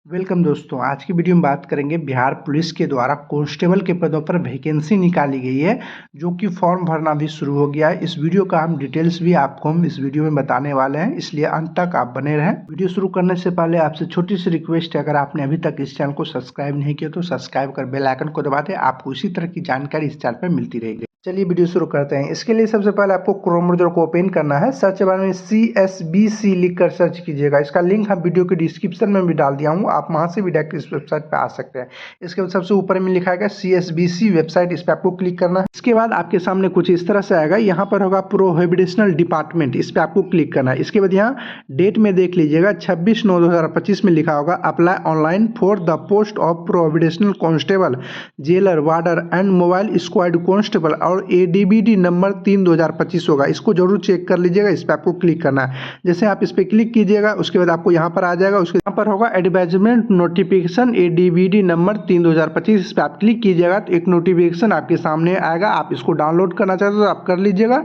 Welcome दोस्तों। आज की वीडियो में बात करेंगे बिहार पुलिस के द्वारा कांस्टेबल के पदों पर वैकेंसी निकाली गई है, जो कि फॉर्म भरना भी शुरू हो गया है। इस वीडियो का हम डिटेल्स भी आपको हम इस वीडियो में बताने वाले हैं, इसलिए अंत तक आप बने रहें। वीडियो शुरू करने से पहले आपसे छोटी सी रिक्वेस्ट है, अगर आपने अभी तक इस चैनल को सब्सक्राइब नहीं किया तो सब्सक्राइब कर बेल आइकन को दबा दें। आपको इसी तरह की जानकारी इस चैनल पर मिलती रहेगी। चलिए वीडियो शुरू करते हैं। इसके लिए सबसे पहले आपको क्रोम ब्राउज़र को ओपन करना है। सर्च बार में CSBC लिखकर सर्च कीजिएगा। इसका लिंक हम वीडियो के डिस्क्रिप्शन में भी डाल दिया हूँ, आप वहाँ से भी डायरेक्ट इस वेबसाइट पे आ सकते हैं। इसके बाद सबसे ऊपर में लिखा है CSBC वेबसाइट, इस पर आपको क्लिक करना है। इसके बाद आपके सामने कुछ इस तरह से आएगा। यहाँ पर होगा प्रोहिबिशनल डिपार्टमेंट, इस पर आपको क्लिक करना है। इसके बाद यहाँ डेट में देख लीजिएगा 26/9/2025 में लिखा होगा apply online for the post of prohibitional constable, jailer, warder and mobile squad constable और ADBD नंबर 3/2025 होगा। इसको जरूर चेक कर लीजिएगा। इस पर आपको क्लिक करना है। जैसे आप इस पर क्लिक कीजिएगा उसके बाद आपको यहाँ पर आ जाएगा। उसके यहाँ पर होगा एडवर्टाइजमेंट नोटिफिकेशन ADBD नंबर 3/2025, इस पर आप क्लिक कीजिएगा तो एक नोटिफिकेशन आपके सामने आएगा। आप इसको डाउनलोड करना चाहते हो तो आप कर लीजिएगा।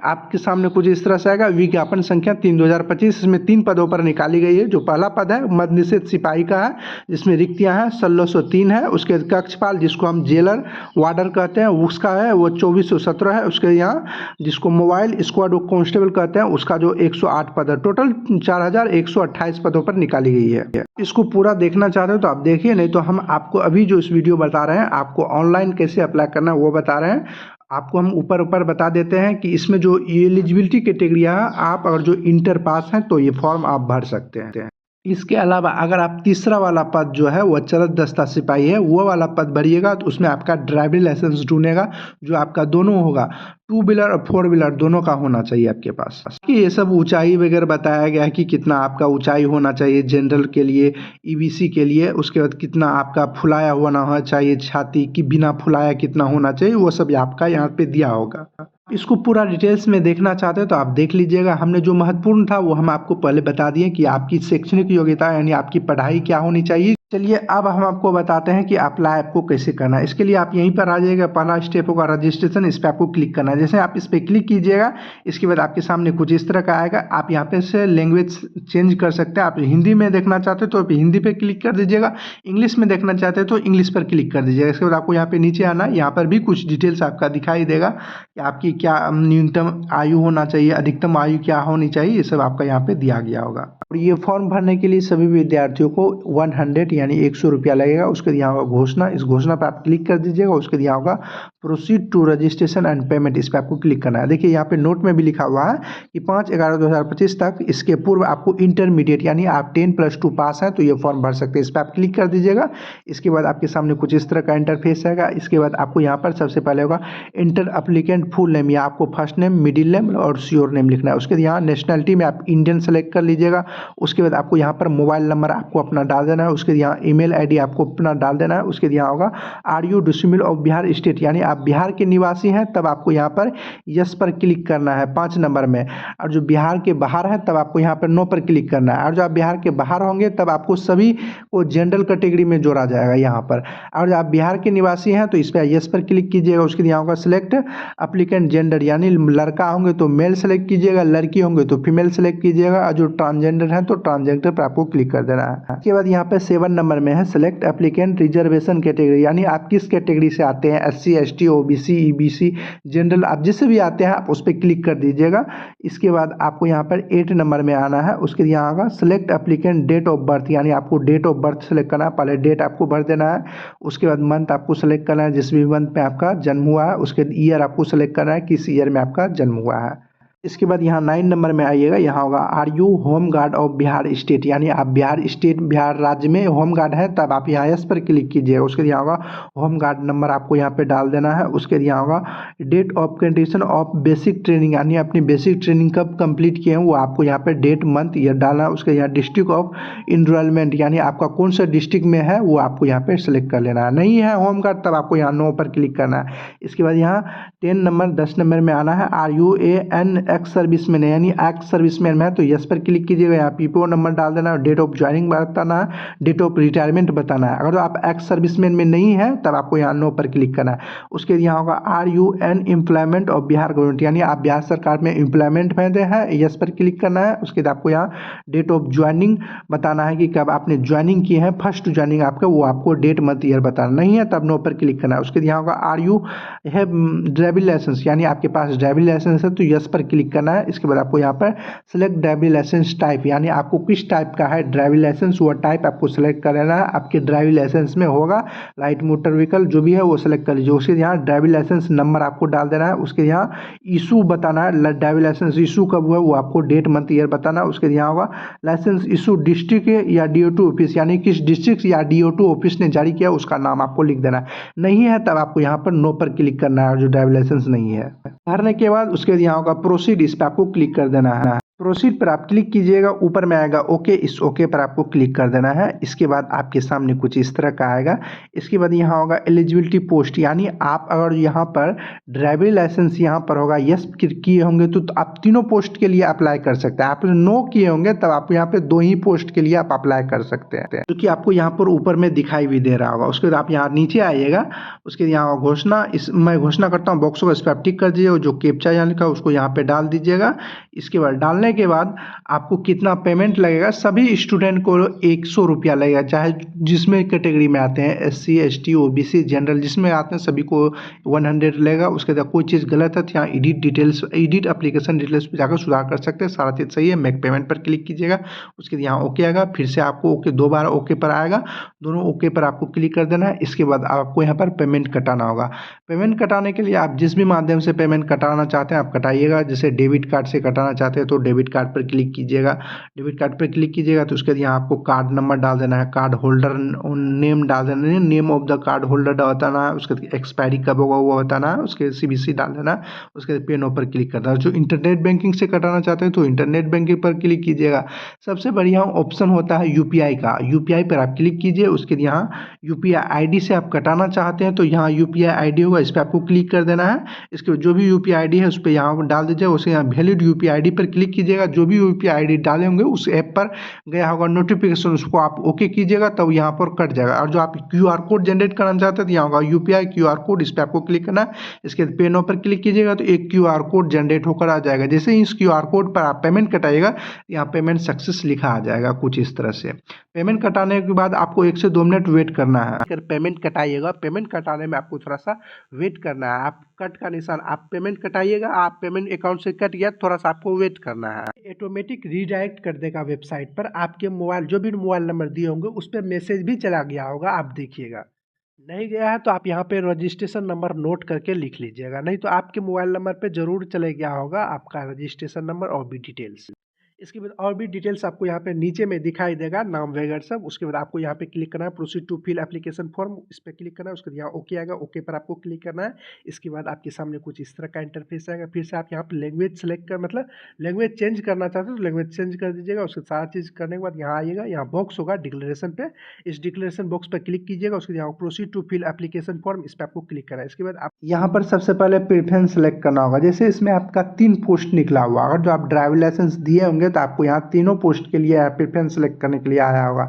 आपके सामने कुछ इस तरह से आएगा। विज्ञापन संख्या 3/2025, इसमें 3 पदों पर निकाली गई है। जो पहला पद है मद्य निषेध सिपाही का है, जिसमें रिक्तियां हैं 1603 है। उसके कक्षपाल जिसको हम जेलर वार्डर कहते हैं उसका है वो 2417 है। उसके यहाँ जिसको मोबाइल स्क्वाड कांस्टेबल कहते हैं उसका जो 108 पद है। टोटल 4128 पदों पर निकाली गई है। इसको पूरा देखना चाहते हो तो आप देखिए, नहीं तो हम आपको अभी जो इस वीडियो बता रहे हैं आपको ऑनलाइन कैसे अप्लाई करना है वो बता रहे हैं। आपको हम ऊपर बता देते हैं कि इसमें जो एलिजिबिलिटी कैटेगरिया है, आप अगर जो इंटर पास हैं तो ये फॉर्म आप भर सकते हैं। इसके अलावा अगर आप तीसरा वाला पद जो है वो चलत दस्ता सिपाही है, वो वाला पद भरिएगा तो उसमें आपका ड्राइविंग लाइसेंस ढूंढेगा, जो आपका दोनों होगा, 2 व्हीलर और 4 व्हीलर दोनों का होना चाहिए आपके पास। कि ये सब ऊंचाई वगैरह बताया गया है कि कितना आपका ऊंचाई होना चाहिए जनरल के लिए, EBC के लिए। उसके बाद कितना आपका फुलाया होना चाहिए, छाती की बिना फुलाया कितना होना चाहिए, वो सब आपका यहाँ पे दिया होगा। इसको पूरा डिटेल्स में देखना चाहते हैं तो आप देख लीजिएगा। हमने जो महत्वपूर्ण था वो हम आपको पहले बता दिए कि आपकी शैक्षणिक योग्यता यानी आपकी पढ़ाई क्या होनी चाहिए। चलिए अब हम आपको बताते हैं कि अप्लाई आपको कैसे करना है। इसके लिए आप यहीं पर आ जाइएगा। पहला स्टेप होगा रजिस्ट्रेशन, इस पर आपको क्लिक करना है। जैसे आप इस पर क्लिक कीजिएगा इसके बाद आपके सामने कुछ इस तरह का आएगा। आप यहाँ पे से लैंग्वेज चेंज कर सकते हैं। आप हिंदी में देखना चाहते हो तो आप हिंदी पे क्लिक कर दीजिएगा, इंग्लिश में देखना चाहते हैं तो इंग्लिश पर क्लिक कर दीजिएगा। इसके बाद आपको यहाँ पे नीचे आना है। यहाँ पर भी कुछ डिटेल्स आपका दिखाई देगा कि आपकी क्या न्यूनतम आयु होना चाहिए, अधिकतम आयु क्या होनी चाहिए, ये सब आपका यहाँ पे दिया गया होगा। और ये फॉर्म भरने के लिए सभी विद्यार्थियों को 100 यानी 100 रुपया लगेगा। उसके यहाँ होगा घोषणा, इस घोषणा पर आप क्लिक कर दीजिएगा। उसके यहाँ होगा proceed to registration and payment, इस पर आपको क्लिक करना है। देखिए यहाँ पे नोट में भी लिखा हुआ है कि 5/11/2025 तक इसके पूर्व आपको इंटरमीडिएट यानी आप 10+2 पास हैं तो ये फॉर्म भर सकते हैं। इस पर आप क्लिक कर दीजिएगा। इसके बाद आपके सामने कुछ इस तरह का इंटरफेस आएगा। इसके बाद आपको यहाँ पर सबसे पहले होगा इंटर एप्लीकेंट फुल नेम, या आपको फर्स्ट नेम, मिडिल नेम और श्योर नेम लिखना है। उसके यहाँ नेशनलिटी में आप इंडियन सेलेक्ट कर लीजिएगा। उसके बाद आपको यहाँ पर मोबाइल नंबर आपको अपना डाल देना है। उसके यहाँ ईमेल ID आपको अपना डाल देना है। उसके यहाँ होगा are you domicile of Bihar state, यानी आप बिहार के निवासी हैं तब आपको यहाँ पर यस पर क्लिक करना है 5 नंबर में। और जो बिहार के बाहर है तब आपको यहाँ पर नो पर क्लिक करना है। और जो आप बिहार के बाहर होंगे तब आपको सभी को जनरल कैटेगरी में जोड़ा जाएगा यहाँ पर। और आप बिहार के निवासी हैं तो इस पर यस पर क्लिक कीजिएगा। उसके यहाँ होगा सिलेक्ट एप्लीकेंट जेंडर, यानी लड़का होंगे तो मेल सेलेक्ट कीजिएगा, लड़की होंगे तो फीमेल सेलेक्ट कीजिएगा। और जो ट्रांसजेंडर है तो ट्रांसजेंडर पर आपको क्लिक कर देना है। इसके बाद यहाँ पे 7 नंबर में है सिलेक्ट एप्लीकेंट रिजर्वेशन कैटेगरी, यानी आप किस कैटेगरी से आते हैं, SC ST OBC EBC general, आप जिससे भी आते हैं आप उस पर क्लिक कर दीजिएगा। इसके बाद आपको यहाँ पर 8 नंबर में आना है। उसके यहाँ होगा select applicant date of birth, यानी आपको डेट ऑफ बर्थ सेलेक्ट करना है। पहले डेट आपको भर देना है। उसके बाद मंथ आपको सेलेक्ट करना है, जिस भी मंथ में आपका जन्म हुआ है। उसके ईयर आपको सेलेक्ट करना है, किस ईयर में आपका जन्म हुआ है। इसके बाद यहाँ 9 नंबर में आइएगा। यहाँ होगा are you home guard of Bihar state, यानी आप बिहार स्टेट बिहार राज्य में होम गार्ड है तब आप यहाँ यस पर क्लिक कीजिएगा। उसके यहाँ होगा होम गार्ड नंबर आपको यहाँ पे डाल देना है। उसके यहाँ होगा date of condition of basic training, यानी अपनी बेसिक ट्रेनिंग कब कंप्लीट किए हैं वो आपको यहाँ पे डेट मंथ ईयर डालना है। उसके यहाँ डिस्ट्रिक्ट ऑफ इनरोलमेंट, यानी आपका कौन सा डिस्ट्रिक्ट में है वो आपको यहाँ पे सेलेक्ट कर लेना है। नहीं है होम गार्ड तब आपको यहाँ नो पर क्लिक करना है। इसके बाद यहाँ 10 नंबर 10 नंबर में आना है are you AN ex serviceman है यानी एक्स सर्विसमैन है तो यस पर क्लिक कीजिएगा। यहाँ पीपीओ नंबर डाल देना है, डेट ऑफ ज्वाइनिंग बताना है, डेट ऑफ रिटायरमेंट बताना है। अगर आप एक्स सर्विसमैन में नहीं है तब आपको यहाँ नो पर क्लिक करना है। उसके यहाँ होगा are you an employment of Bihar government यानी आप बिहार सरकार में एम्प्लॉयमेंट में हैं, यस पर क्लिक करना है। उसके बाद आपको यहाँ डेट ऑफ ज्वाइनिंग बताना है कि कब आपने ज्वाइनिंग की है, फर्स्ट ज्वाइनिंग आपका, वो आपको डेट मंथ ईयर बताना नहीं है तब नो पर क्लिक करना है। उसके यहाँ होगा आर यू है ड्राइविंग लाइसेंस यानी आपके पास ड्राइविंग लाइसेंस है तो यस पर क्लिक करना है। इसके बाद आपको यहाँ पर सेलेक्ट ड्राइविंग लाइसेंस टाइप यानी आपको किस टाइप का है ड्राइविंग लाइसेंस, वो टाइप आपको सेलेक्ट कर लेना है। आपके ड्राइविंग लाइसेंस में होगा लाइट मोटर व्हीकल जो भी है वो सेलेक्ट कर लीजिए। उसके यहाँ ड्राइविंग लाइसेंस नंबर आपको डाल देना है। उसके यहाँ इशू बताना है, ड्राइविंग लाइसेंस इशू कब हुआ वो आपको डेट मंथ ईयर बताना है। उसके यहाँ होगा लाइसेंस इशू डिस्ट्रिक्ट या डीओ2 ऑफिस यानी किस डिस्ट्रिक्ट या डीओ2 ऑफिस ने जारी किया उसका नाम आपको लिख देना है। नहीं है तब आपको यहाँ पर नो पर क्लिक करना है जो ड्राइविंग लाइसेंस नहीं है। भरने के बाद उसके यहाँ होगा प्रोसीड, इस पर आपको क्लिक कर देना है। प्रोसीड पर आप क्लिक कीजिएगा, ऊपर में आएगा ओके, इस ओके पर आपको क्लिक कर देना है। इसके बाद आपके सामने कुछ इस तरह का आएगा। इसके बाद यहाँ होगा एलिजिबिलिटी पोस्ट यानी आप अगर यहाँ पर ड्राइविंग लाइसेंस यहाँ पर होगा यस किए होंगे तो आप तीनों पोस्ट के लिए अप्लाई कर सकते हैं। आप नो किए होंगे तब आप यहाँ पे 2 ही पोस्ट के लिए आप अप्लाई कर सकते हैं जो कि आपको यहाँ पर ऊपर में दिखाई भी दे रहा होगा। उसके बाद आप यहाँ नीचे आइएगा, उसके यहाँ घोषणा, इस मैं घोषणा करता हूँ बॉक्स को, इस पर आप टिक कर दीजिए, जो कैप्चा यहाँ लिखा उसको यहाँ पे डाल दीजिएगा। इसके बाद डालने के बाद आपको कितना पेमेंट लगेगा, सभी स्टूडेंट को 100 रुपया लगेगा, चाहे जिसमें कैटेगरी में आते हैं SC ST OBC जनरल जिसमें आते हैं सभी को 100 लगेगा। उसके बाद कोई चीज़ गलत है तो यहाँ edit details, edit application details पर जाकर सुधार कर सकते हैं। सारा चीज़ सही है, मेक पेमेंट पर क्लिक कीजिएगा। उसके बाद यहाँ ओके आएगा, फिर से आपको ओके 2 बार ओके पर आएगा, दोनों ओके पर आपको क्लिक कर देना है। इसके बाद आपको यहाँ पर पेमेंट कटाना होगा। पेमेंट कटाने के लिए आप जिस भी माध्यम से पेमेंट कटाना चाहते हैं आप कटाइएगा। जैसे डेबिट कार्ड से कटाना चाहते हैं तो डेबिट कार्ड पर क्लिक कीजिएगा। डेबिट कार्ड पर क्लिक कीजिएगा तो उसके बाद यहाँ आपको कार्ड नंबर डाल देना है, कार्ड होल्डर नेम डाल देना है, name of the card holder बताना है। उसके बाद एक्सपायरी कब होगा वो बताना है। उसके CVC डाल देना है। उसके बाद पे नो पर क्लिक करना है। जो इंटरनेट बैंकिंग से कटाना चाहते हैं तो इंटरनेट बैंकिंग पर क्लिक कीजिएगा। सबसे बढ़िया ऑप्शन होता है UPI का, UPI पर आप क्लिक कीजिए। उसके यहाँ UPI ID से आप कटाना चाहते हैं तो यहाँ UPI ID होगा, इस पर आपको क्लिक कर देना है। इसके बाद जो भी UPI ID है उस पर यहाँ डाल दीजिएगा। उसके यहाँ वैलिड UPI ID पर क्लिक कीजिएगा। जो भी UPI ID डाले होंगे उस ऐप पर गया होगा नोटिफिकेशन, उसको आप ओके कीजिएगा तब यहाँ पर कट जाएगा। और जो आप QR कोड जनरेट करना चाहते हैं तो यहाँ होगा UPI QR कोड, इस पर आपको क्लिक करना है। इसके बाद पे नो पर क्लिक कीजिएगा तो एक QR कोड जनरेट होकर आ जाएगा। जैसे ही इस QR कोड पर आप पेमेंट कटाइएगा यहाँ पेमेंट सक्सेस लिखा आ जाएगा कुछ इस तरह से। पेमेंट कटाने के बाद आपको 1 से 2 मिनट वेट करना है। अगर पेमेंट कटाइएगा, पेमेंट कटाने में आपको थोड़ा सा वेट करना है। आप कट का निशान, आप पेमेंट कटाइएगा, आप पेमेंट अकाउंट से कट गया, थोड़ा सा आपको वेट करना है। ऑटोमेटिक रीडायरेक्ट कर देगा वेबसाइट पर। आपके मोबाइल जो भी मोबाइल नंबर दिए होंगे उस पर मैसेज भी चला गया होगा, आप देखिएगा। नहीं गया है तो आप यहाँ पे रजिस्ट्रेशन नंबर नोट करके लिख लीजिएगा, नहीं तो आपके मोबाइल नंबर पे जरूर चले गया होगा आपका रजिस्ट्रेशन नंबर और भी डिटेल्स। इसके बाद और भी डिटेल्स आपको यहाँ पे नीचे में दिखाई देगा, नाम वगैरह सब। उसके बाद आपको यहाँ पे क्लिक करना है proceed to fill application form, इस पर क्लिक करना है। उसके बाद यहाँ ओके आएगा, ओके पर आपको क्लिक करना है। इसके बाद आपके सामने कुछ इस तरह का इंटरफेस आएगा। फिर से आप यहाँ पे लैंग्वेज सेलेक्ट कर, मतलब लैंग्वेज चेंज करना चाहते हो तो लैंग्वेज चेंज कर दीजिएगा। उसके सारा चीज़ करने के बाद यहाँ आइएगा, यहाँ बॉक्स होगा डिक्लेरेशन पे, इस डिक्लेरेशन बॉक्स पर क्लिक कीजिएगा। उसके यहाँ proceed to fill application form, इस पर आपको क्लिक करना है। इसके बाद आप यहाँ पर सबसे पहले प्रेफरेंस सेलेक्ट करना होगा। जैसे इसमें आपका 3 पोस्ट निकला हुआ, अगर जो आप ड्राइविंग लाइसेंस दिए होंगे तो आपको यहाँ तीनों पोस्ट के लिए प्रेफरेंस सेलेक्ट करने के लिए आया होगा।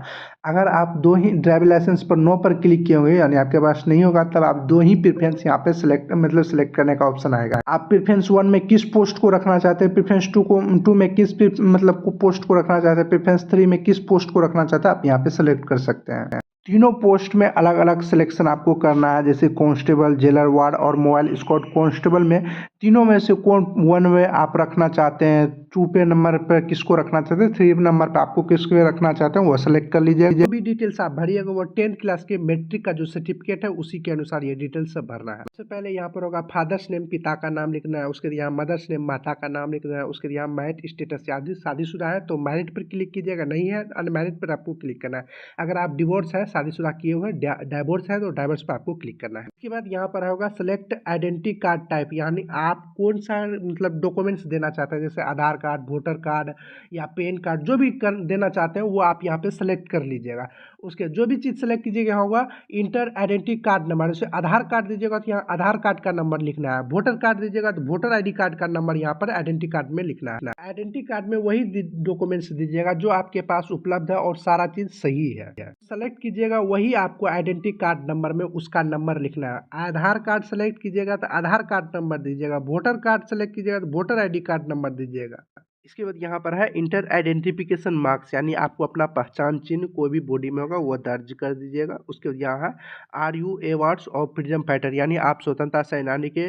अगर आप 2 ही ड्राइविंग लाइसेंस पर नो पर क्लिक किए होंगे यानी आपके पास नहीं होगा तब आप 2 ही प्रेफरेंस यहाँ पे सेलेक्ट, मतलब सेलेक्ट करने का ऑप्शन आएगा। आप प्रेफरेंस 1 में किस पोस्ट को रखना चाहते हैं, प्रेफरेंस 2 में किस मतलब पोस्ट को रखना चाहते हैं, प्रेफरेंस 3 में किस पोस्ट को रखना चाहते हैं, आप यहाँ पे सेलेक्ट कर सकते हैं। तीनों पोस्ट में अलग अलग सिलेक्शन आपको करना है। जैसे कांस्टेबल, जेलर वार्ड और मोबाइल स्क्वाड। कांस्टेबल में तीनों में से कौन 1 में आप रखना चाहते हैं, 2 पे नंबर पर किसको रखना चाहते हैं, 3 नंबर पर आपको किसको रखना चाहते हैं वो सेलेक्ट कर लीजिए। जो भी डिटेल्स आप भरिएगा वो 10th क्लास के मैट्रिक का जो सर्टिफिकेट है उसी के अनुसार ये डिटेल्स सब भरना है। सबसे पहले यहाँ पर होगा फादर्स नेम, पिता का नाम लिखना है। उसके यहाँ मदर्स नेम, माता का नाम लिखना है। उसके यहाँ मैरिड स्टेटस, शादीशुदा है तो मैरिड पर क्लिक कीजिएगा, नहीं है अनमैरिड पर आपको क्लिक करना है। अगर आप डिवोर्स है, शादीशुदा किए हुए डाइवोर्स है तो डाइवोर्स पर आपको क्लिक करना है। इसके बाद यहाँ पर होगा सेलेक्ट आइडेंटिटी कार्ड टाइप, यानी आप कौन सा मतलब डॉक्यूमेंट्स देना चाहते हैं, जैसे आधार कार्ड, वोटर कार्ड या पैन कार्ड, जो भी देना चाहते हैं वो आप यहाँ पे सेलेक्ट कर लीजिएगा। उसके जो भी चीज़ सेलेक्ट कीजिएगा होगा इंटर आइडेंटिटी कार्ड नंबर, जैसे आधार कार्ड दीजिएगा तो यहाँ आधार कार्ड का नंबर लिखना है, वोटर कार्ड दीजिएगा तो वोटर आईडी कार्ड का नंबर यहाँ पर आइडेंटिटी कार्ड में लिखना है। आइडेंटिटी कार्ड में वही डॉक्यूमेंट्स दीजिएगा जो आपके पास उपलब्ध है और सारा चीज़ सही है। सेलेक्ट कीजिएगा वही आपको आइडेंटिटी कार्ड नंबर में उसका नंबर लिखना है। आधार कार्ड सेलेक्ट कीजिएगा तो आधार कार्ड नंबर दीजिएगा, वोटर कार्ड सेलेक्ट कीजिएगा तो वोटर आईडी कार्ड नंबर दीजिएगा। इसके बाद यहाँ पर है इंटर आइडेंटिफिकेशन मार्क्स, यानी आपको अपना पहचान चिन्ह कोई भी बॉडी में होगा वो दर्ज कर दीजिएगा। उसके बाद यहाँ है are you awards of freedom fighter, यानी आप स्वतंत्रता सेनानी के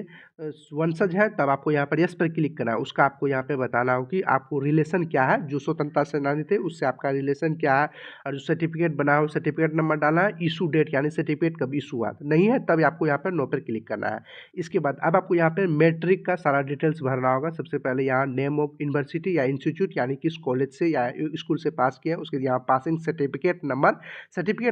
वंशज हैं, तब आपको यहाँ पर यस पर क्लिक करना है। उसका आपको यहाँ पे बताना हो कि आपको रिलेशन क्या है, जो स्वतंत्रता सेनानी थे उससे आपका रिलेशन क्या है, और जो सर्टिफिकेट बना हो सर्टिफिकेट नंबर डालना है, इशू डेट यानी सर्टिफिकेट कब इशू हुआ नहीं है तब आपको यहाँ पर नो पर क्लिक करना है। इसके बाद अब आपको यहाँ पर मैट्रिक का सारा डिटेल्स भरना होगा। सबसे पहले यहाँ नेम ऑफ यूनिवर्सिटी या इंस्टीट्यूट यानी किस कॉलेज से या स्कूल से पास किया है, उसके यहाँ पासिंग सर्टिफिकेट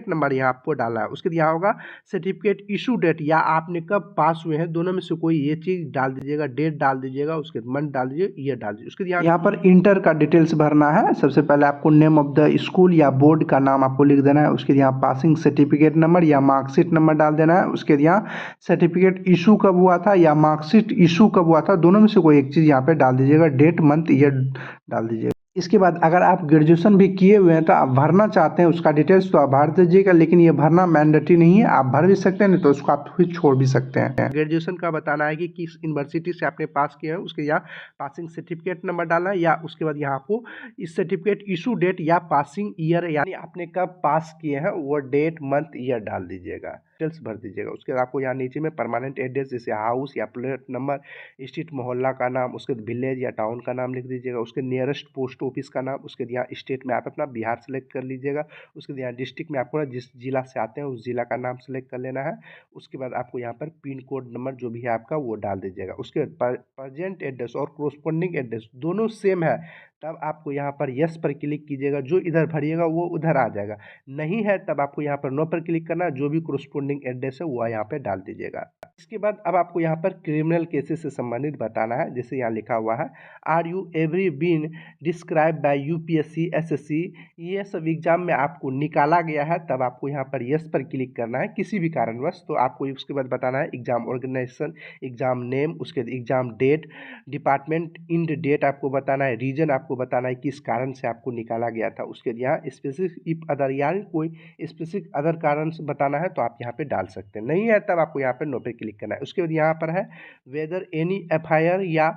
नंबर यहाँ आपको डालना है। उसके यहाँ होगा सर्टिफिकेट इशू डेट, या आपने कब पास हुए हैं, दोनों में से कोई ये चीज डाल दीजिएगा, डेट डाल दीजिएगा, उसके मंथ डाल दीजिए, ईयर डाल दीजिए। उसके यहाँ पर इंटर का डिटेल्स भरना है। सबसे पहले आपको नेम ऑफ द स्कूल या बोर्ड का नाम आपको लिख देना है। उसके यहाँ पासिंग सर्टिफिकेट नंबर या मार्कशीट नंबर डाल देना है। उसके यहाँ सर्टिफिकेट इशू कब हुआ था या मार्कशीट इशू कब हुआ था, दोनों में से कोई एक चीज़ यहाँ पे डाल दीजिएगा, डेट मंथ ईयर डाल दीजिएगा। इसके बाद अगर आप ग्रेजुएशन भी किए हुए हैं तो आप भरना चाहते हैं उसका डिटेल्स तो आप भर दीजिएगा, लेकिन ये भरना मैंडेटरी नहीं है, आप भर भी सकते हैं, नहीं तो उसको आप फिर छोड़ भी सकते हैं। ग्रेजुएशन का बताना है कि किस यूनिवर्सिटी से आपने पास किया है, उसके यहाँ पासिंग सर्टिफिकेट नंबर डालना है, या उसके बाद यहाँ आपको इस सर्टिफिकेट इशू डेट या पासिंग ईयर यानी आपने कब पास किए हैं वो डेट मंथ ईयर डाल दीजिएगा, डिटेल्स भर दीजिएगा। उसके बाद आपको यहाँ नीचे में परमानेंट एड्रेस जैसे हाउस या प्लेट नंबर, स्ट्रीट मोहल्ला का नाम, उसके विलेज या टाउन का नाम लिख दीजिएगा, उसके नियरेस्ट पोस्ट ऑफिस का नाम, उसके यहाँ स्टेट में आप अपना बिहार सेलेक्ट कर लीजिएगा, उसके यहाँ डिस्ट्रिक्ट में आपको जिस जिला से आते हैं उस जिला का नाम सेलेक्ट कर लेना है। उसके बाद आपको यहाँ पर पिन कोड नंबर जो भी है आपका वो डाल दीजिएगा। उसके बाद प्रेजेंट एड्रेस और कोरस्पॉन्डिंग एड्रेस दोनों सेम है तब आपको यहाँ पर यस पर क्लिक कीजिएगा, जो इधर भरिएगा वो उधर आ जाएगा, नहीं है तब आपको यहाँ पर नो पर क्लिक करना, जो भी कोरस्पॉन्डिंग एड्रेस है वो यहाँ पे डाल दीजिएगा। इसके बाद अब आपको यहाँ पर क्रिमिनल केसेस से संबंधित बताना है, जैसे यहाँ लिखा हुआ है are you every been describe by UPSC SSC, ये सब एग्जाम में आपको निकाला गया है, तब आपको यहाँ पर यस पर क्लिक करना है किसी भी कारणवश। तो आपको उसके बाद बताना है एग्जाम ऑर्गेनाइजेशन, एग्जाम नेम, उसके बाद exam date, department, end date आपको बताना है, रीजन आपको बताना है किस कारण से आपको निकाला गया था। उसके यहाँ स्पेसिफिक इफ अदर, यानी कोई स्पेसिफिक अदर कारण से बताना है तो आप यहाँ पे डाल सकते हैं, नहीं है तब आपको यहाँ पे नो पे क्लिक करना है। उसके बाद यहाँ पर है वेदर एनी एफआईआर या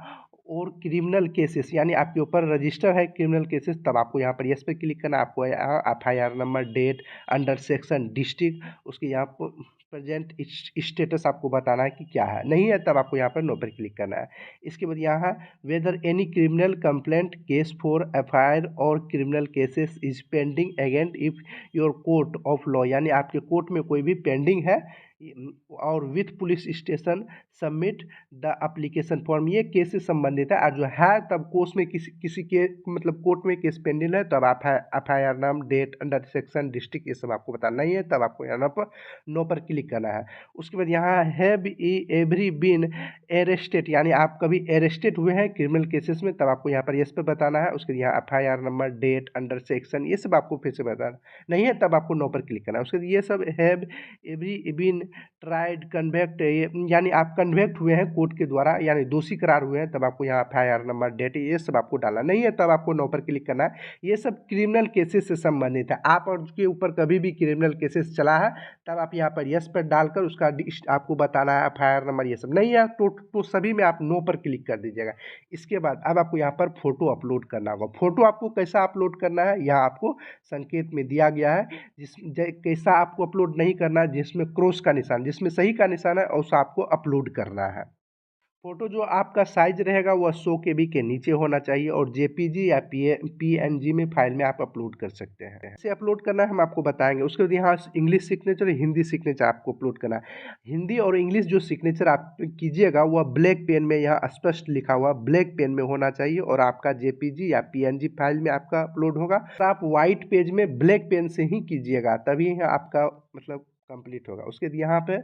और क्रिमिनल केसेस, यानी आपके ऊपर रजिस्टर है क्रिमिनल केसेस, तब आपको यहाँ पर यस पे क्लिक करना है। आपको यहाँ FIR number, date, under section, district, उसके यहाँ प्रेजेंट स्टेटस आपको बताना है कि क्या है, नहीं है तब आपको यहाँ पर नो पर क्लिक करना है। इसके बाद यहाँ है whether any criminal complaint case for FIR और criminal cases is pending against if your court of law, यानी आपके कोर्ट में कोई भी पेंडिंग है और with police station submit the application form, ये केस से संबंधित है। और जो है तब कोर्ट में किसी के मतलब कोर्ट में केस पेंडिंग है तब आप एफआईआर नाम, डेट, अंडर सेक्शन, डिस्ट्रिक्ट, ये सब आपको बताना ही है, तब आपको यहाँ पर नो पर क्लिक करना है। उसके बाद यहाँ हैव एवरी बीन अरेस्टेड, यानी आप कभी अरेस्टेड हुए हैं क्रिमिनल केसेस में, तब आपको यहाँ पर यस पे बताना है। उसके यहाँ FIR number, date, under section, ये सब आपको फिर से बताना नहीं है तब आपको नो पर क्लिक करना है। उसके ये सब have every been tried convict, यानी आप कन्वेक्ट हुए हैं कोर्ट के द्वारा यानी दोषी करार हुए हैं, तब आपको यहाँ एफआईआर नंबर, डेट, ये सब आपको डालना नहीं है तब आपको नो पर क्लिक करना है। ये सब क्रिमिनल केसेस से संबंधित है, आप और के ऊपर कभी भी क्रिमिनल केसेस चला है तब आप यहाँ पर यस पर डालकर उसका आपको बताना है एफआईआर नंबर, ये सब नहीं है तो सभी में आप नो पर क्लिक कर दीजिएगा। इसके बाद अब आपको यहाँ पर फोटो अपलोड करना होगा। फोटो आपको कैसा अपलोड करना है यहाँ आपको संकेत में दिया गया है, कैसा आपको अपलोड नहीं करना है, जिसमें क्रॉस का निशान, जिसमें सही का निशान है और उसे आपको अपलोड करना है। फ़ोटो जो आपका साइज़ रहेगा वह 100 केबी के नीचे होना चाहिए और जेपीजी या पीएनजी में फ़ाइल में आप अपलोड कर सकते हैं। कैसे अपलोड करना है हम आपको बताएँगे। उसके बाद यहाँ इंग्लिश सिग्नेचर, हिंदी सिग्नेचर आपको अपलोड करना है। हिंदी और इंग्लिश जो सिग्नेचर आप कीजिएगा वह ब्लैक पेन में यहाँ स्पष्ट लिखा हुआ ब्लैक पेन में होना चाहिए और आपका जेपीजी या पीएनजी फ़ाइल में आपका अपलोड होगा। और आप व्हाइट पेज में ब्लैक पेन से ही कीजिएगा, तभी आपका मतलब कंप्लीट होगा। उसके बाद यहाँ पे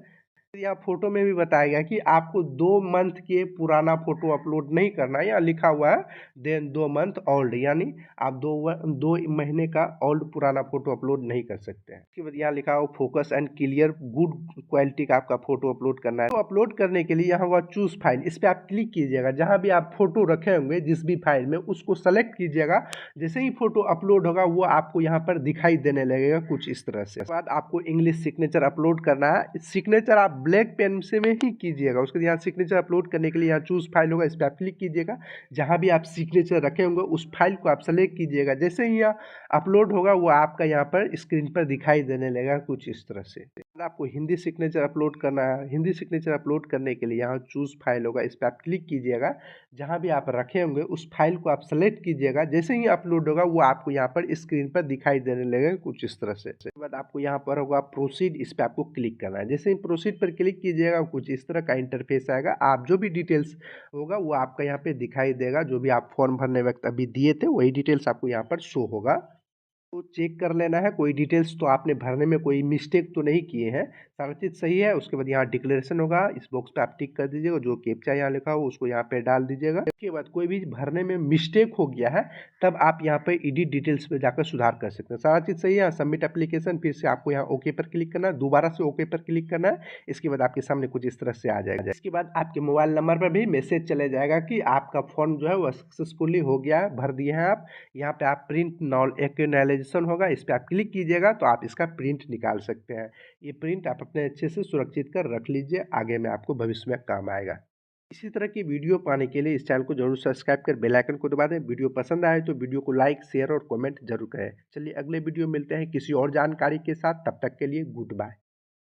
यहाँ फोटो में भी बताया गया कि आपको 2 मंथ के पुराना फोटो अपलोड नहीं करना है। यहाँ लिखा हुआ है देन 2 मंथ ओल्ड, यानी आप 2 महीने का ओल्ड पुराना फोटो अपलोड नहीं कर सकते हैं। उसके बाद यहाँ लिखा हुआ focus and clear good quality का आपका फोटो अपलोड करना है। तो अपलोड करने के लिए यहाँ हुआ चूज फाइल, इस पर आप क्लिक कीजिएगा। जहाँ भी आप फोटो रखे होंगे जिस भी फाइल में उसको सेलेक्ट कीजिएगा। जैसे ही फोटो अपलोड होगा वो आपको यहाँ पर दिखाई देने लगेगा कुछ इस तरह से। उसके बाद आपको इंग्लिश सिग्नेचर अपलोड करना है। सिग्नेचर आप ब्लैक पेन से में ही कीजिएगा। उसके यहाँ सिग्नेचर अपलोड करने के लिए यहाँ चूज फाइल होगा, इस पर आप क्लिक कीजिएगा। जहाँ भी आप सिग्नेचर रखे होंगे उस फाइल को आप सेलेक्ट कीजिएगा। जैसे ही यहाँ अपलोड होगा वो आपका यहाँ पर स्क्रीन पर दिखाई देने लगेगा कुछ इस तरह से। आपको हिंदी सिग्नेचर अपलोड करना है। हिंदी सिग्नेचर अपलोड करने के लिए यहाँ चूज फाइल होगा, इस पर आप क्लिक कीजिएगा। जहाँ भी आप रखे होंगे उस फाइल को आप सेलेक्ट कीजिएगा। जैसे ही अपलोड होगा वो आपको यहाँ पर स्क्रीन पर दिखाई देने लगेगा कुछ इस तरह से। उसके बाद आपको यहाँ पर होगा प्रोसीड, इस पर आपको क्लिक करना है। जैसे ही प्रोसीड पर क्लिक कीजिएगा कुछ इस तरह का इंटरफेस आएगा। आप जो भी डिटेल्स होगा वो आपका यहाँ पे दिखाई देगा। जो भी आप फॉर्म भरने वक्त अभी दिए थे वही डिटेल्स आपको यहाँ पर शो होगा। तो चेक कर लेना है कोई डिटेल्स तो आपने भरने में कोई मिस्टेक तो नहीं किए हैं, सारा चीज़ सही है। उसके बाद यहाँ डिक्लेरेशन होगा, इस बॉक्स पे आप टिक कर दीजिएगा। जो कैप्चा यहाँ लिखा हो उसको यहाँ पे डाल दीजिएगा। इसके बाद कोई भी भरने में मिस्टेक हो गया है तब आप यहाँ पे एडिट डिटेल्स पे जाकर सुधार कर सकते हैं। सारा चीज़ सही है। सबमिट एप्लीकेशन, फिर से आपको यहाँ ओके पर क्लिक करना है, दोबारा से ओके पर क्लिक करना है। इसके बाद आपके सामने कुछ इस तरह से आ जाएगा। इसके बाद आपके मोबाइल नंबर पर भी मैसेज चले जाएगा कि आपका फॉर्म जो है वो सक्सेसफुली हो गया है, भर दिए हैं आप। यहाँ पे आप प्रिंट एक्नॉलेजेशन होगा, इस पर आप क्लिक कीजिएगा तो आप इसका प्रिंट निकाल सकते हैं। ये प्रिंट आप अपने अच्छे से सुरक्षित कर रख लीजिए, आगे में आपको भविष्य में काम आएगा। इसी तरह की वीडियो पाने के लिए इस चैनल को जरूर सब्सक्राइब कर बेल आइकन को दबा दें। वीडियो पसंद आए तो वीडियो को लाइक, शेयर और कमेंट जरूर करें। चलिए अगले वीडियो मिलते हैं किसी और जानकारी के साथ, तब तक के लिए गुड बाय।